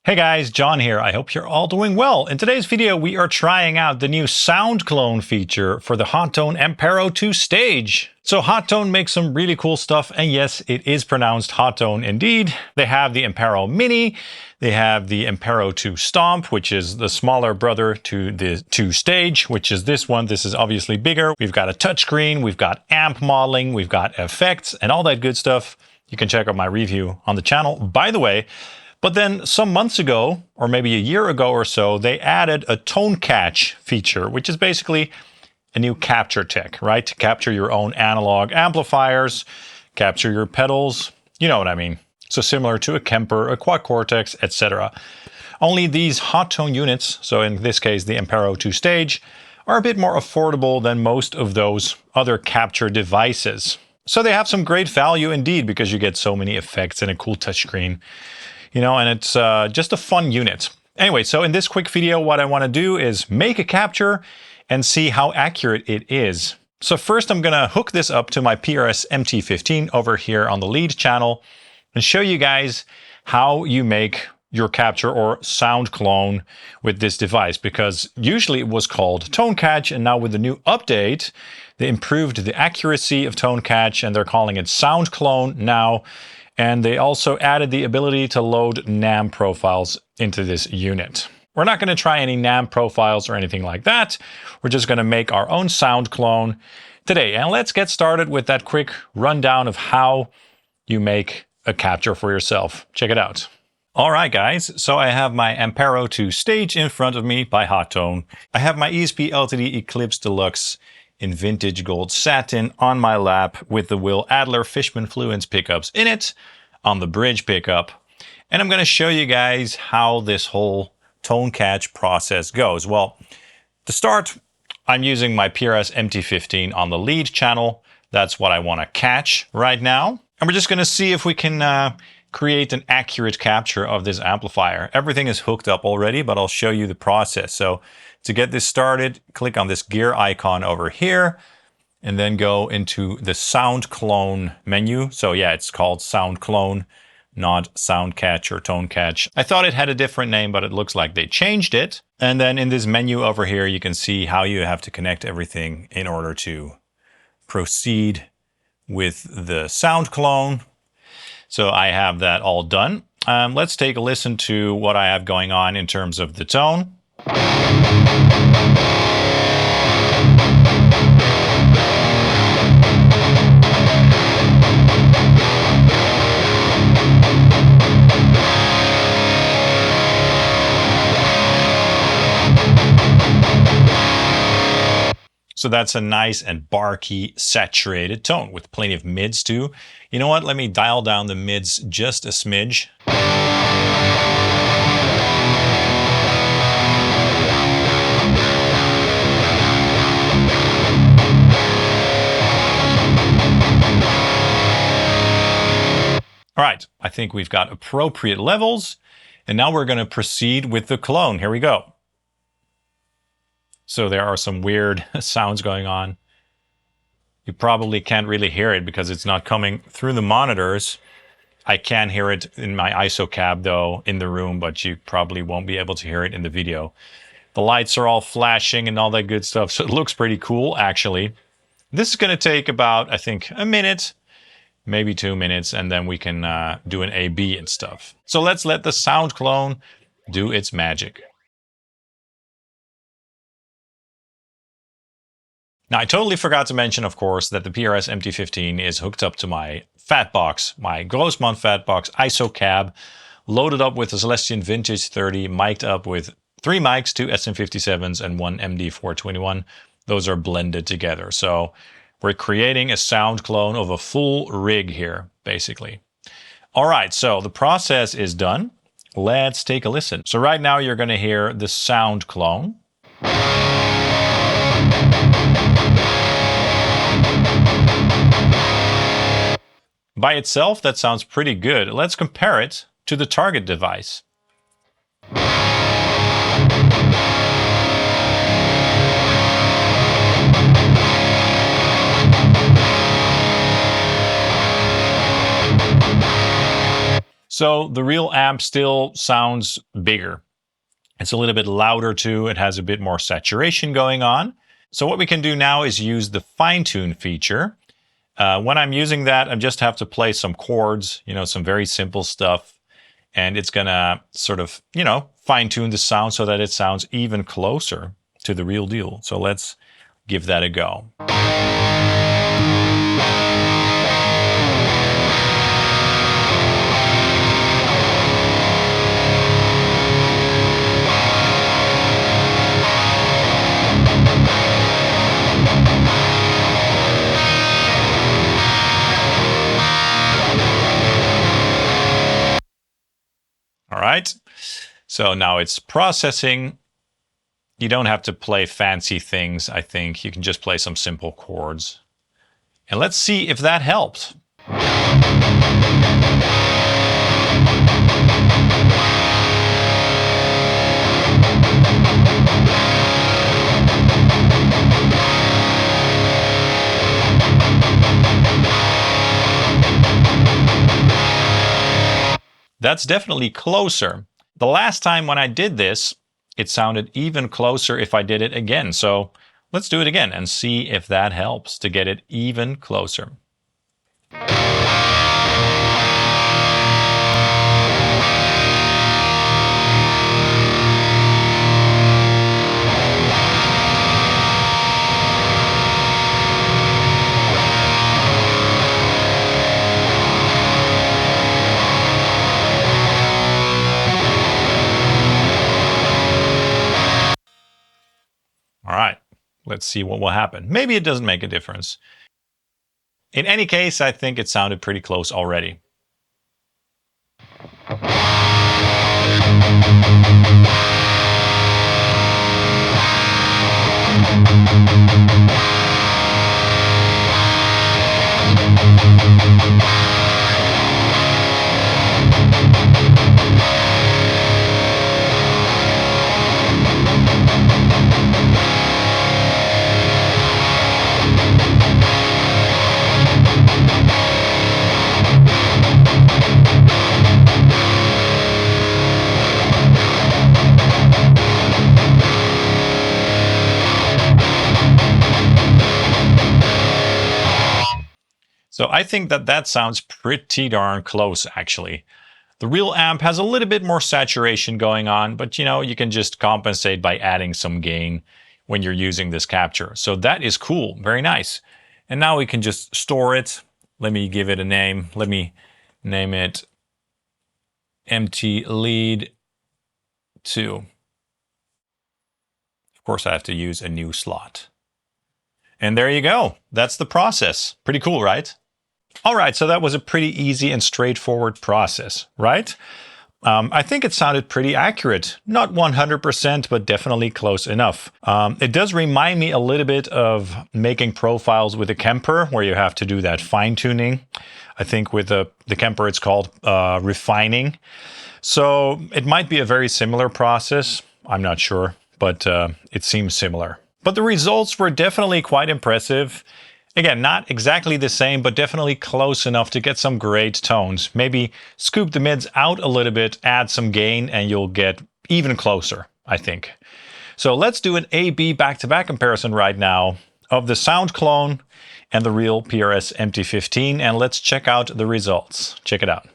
Hey guys, John here. I hope you're all doing well. In today's video, we are trying out the new Sound Clone feature for the Hotone Ampero 2 stage. So Hotone makes some really cool stuff, and yes, it is pronounced Hotone indeed. They have the Ampero Mini, they have the Ampero 2 Stomp, which is the smaller brother to the 2 stage, which is this one. This is obviously bigger. We've got a touchscreen, we've got amp modeling, we've got effects, and all that good stuff. You can check out my review on the channel, by the way. But then some months ago, or maybe a year ago or so, they added a tone catch feature, which is basically a new capture tech, right? To capture your own analog amplifiers, capture your pedals, you know what I mean. So similar to a Kemper, a Quad Cortex, etc. Only these Hotone units, so in this case the Ampero 2 stage, are a bit more affordable than most of those other capture devices. So they have some great value indeed, because you get so many effects and a cool touchscreen. You know, and it's just a fun unit. Anyway, so in this quick video, what I want to do is make a capture and see how accurate it is. So first I'm going to hook this up to my PRS MT15 over here on the lead channel and show you guys how you make your capture or sound clone with this device, because usually it was called tone catch, and now with the new update, they improved the accuracy of tone catch and they're calling it sound clone now. And they also added the ability to load NAM profiles into this unit. We're not going to try any NAM profiles or anything like that. We're just going to make our own sound clone today. And let's get started with that quick rundown of how you make a capture for yourself. Check it out. All right, guys. So I have my Ampero 2 stage in front of me by Hotone. I have my ESP EII Eclipse Deluxe in vintage gold satin on my lap with the Will Adler Fishman Fluence pickups in it on the bridge pickup. And I'm going to show you guys how this whole tone catch process goes. Well, to start, I'm using my PRS MT15 on the lead channel. That's what I want to catch right now. And we're just going to see if we can create an accurate capture of this amplifier. Everything is hooked up already, but I'll show you the process. So to get this started, click on this gear icon over here and then go into the Sound Clone menu. So yeah, it's called Sound Clone, not Sound Catch or Tone Catch. I thought it had a different name, but it looks like they changed it. And then in this menu over here, you can see how you have to connect everything in order to proceed with the Sound Clone. So I have that all done. Let's take a listen to what I have going on in terms of the tone. So that's a nice and barky, saturated tone with plenty of mids too. You know what? Let me dial down the mids just a smidge. All right, I think we've got appropriate levels, and now we're going to proceed with the clone. Here we go. So there are some weird sounds going on. You probably can't really hear it because it's not coming through the monitors. I can hear it in my ISO cab though in the room, but you probably won't be able to hear it in the video. The lights are all flashing and all that good stuff, so it looks pretty cool actually. This is going to take about, I think, a minute, maybe 2 minutes, and then we can do an A/B and stuff. So let's let the sound clone do its magic. Now, I totally forgot to mention, of course, that the PRS MT15 is hooked up to my Fatbox, my Grossmann Fatbox ISO cab, loaded up with a Celestion Vintage 30, mic'd up with 3 mics, 2 SM57s and 1 MD421. Those are blended together. So we're creating a sound clone of a full rig here, basically. All right, so the process is done. Let's take a listen. So right now you're going to hear the sound clone. By itself, that sounds pretty good. Let's compare it to the target device. So the real amp still sounds bigger. It's a little bit louder too. It has a bit more saturation going on. So what we can do now is use the fine tune feature. When I'm using that, I just have to play some chords, some very simple stuff. And it's gonna sort of, fine tune the sound so that it sounds even closer to the real deal. So let's give that a go. All right, so now it's processing. You don't have to play fancy things, I think. You can just play some simple chords. And let's see if that helps. That's definitely closer. The last time when I did this, it sounded even closer if I did it again. So let's do it again and see if that helps to get it even closer. All right, let's see what will happen. Maybe it doesn't make a difference. In any case, I think it sounded pretty close already. So I think that sounds pretty darn close, actually. The real amp has a little bit more saturation going on, but you can just compensate by adding some gain when you're using this capture. So that is cool, very nice. And now we can just store it. Let me give it a name. Let me name it MT Lead 2. Of course, I have to use a new slot. And there you go. That's the process. Pretty cool, right? All right, so that was a pretty easy and straightforward process, right? I think it sounded pretty accurate. Not 100%, but definitely close enough. It does remind me a little bit of making profiles with a Kemper, where you have to do that fine-tuning. I think with the Kemper, it's called refining. So it might be a very similar process. I'm not sure, but it seems similar. But the results were definitely quite impressive. Again, not exactly the same, but definitely close enough to get some great tones. Maybe scoop the mids out a little bit, add some gain, and you'll get even closer, I think. So let's do an A-B back-to-back comparison right now of the Sound Clone and the real PRS MT15, and let's check out the results. Check it out.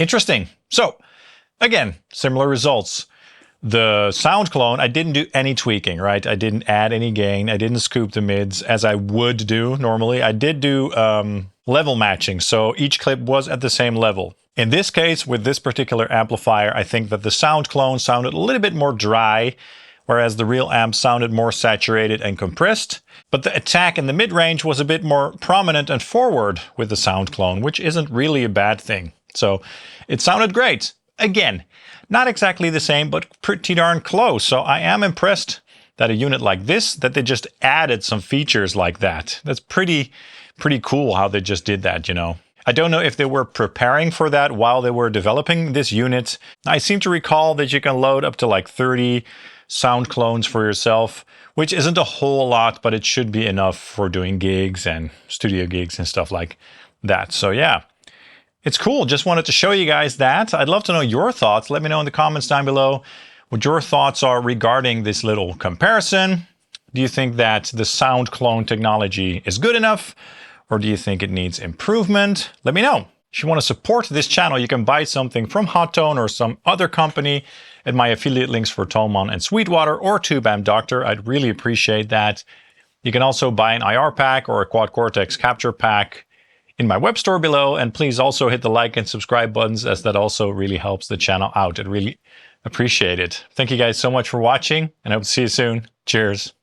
Interesting. So again, similar results. The Sound Clone, I didn't do any tweaking, right? I didn't add any gain. I didn't scoop the mids as I would do normally. I did do level matching, so each clip was at the same level. In this case, with this particular amplifier, I think that the Sound Clone sounded a little bit more dry, whereas the real amp sounded more saturated and compressed. But the attack in the mid-range was a bit more prominent and forward with the Sound Clone, which isn't really a bad thing. So it sounded great. Again, not exactly the same, but pretty darn close. So I am impressed that a unit like this, that they just added some features like that. That's pretty cool how they just did that, you know. I don't know if they were preparing for that while they were developing this unit. I seem to recall that you can load up to like 30 sound clones for yourself, which isn't a whole lot, but it should be enough for doing gigs and studio gigs and stuff like that. So yeah. It's cool. Just wanted to show you guys that. I'd love to know your thoughts. Let me know in the comments down below what your thoughts are regarding this little comparison. Do you think that the Sound Clone technology is good enough, or do you think it needs improvement? Let me know. If you want to support this channel, you can buy something from Hotone or some other company at my affiliate links for Thomann and Sweetwater or Tube Amp Doctor. I'd really appreciate that. You can also buy an IR pack or a Quad Cortex capture pack in my web store below, and please also hit the like and subscribe buttons, as that also really helps the channel out. I'd really appreciate it. Thank you guys so much for watching, and I hope to see you soon. Cheers.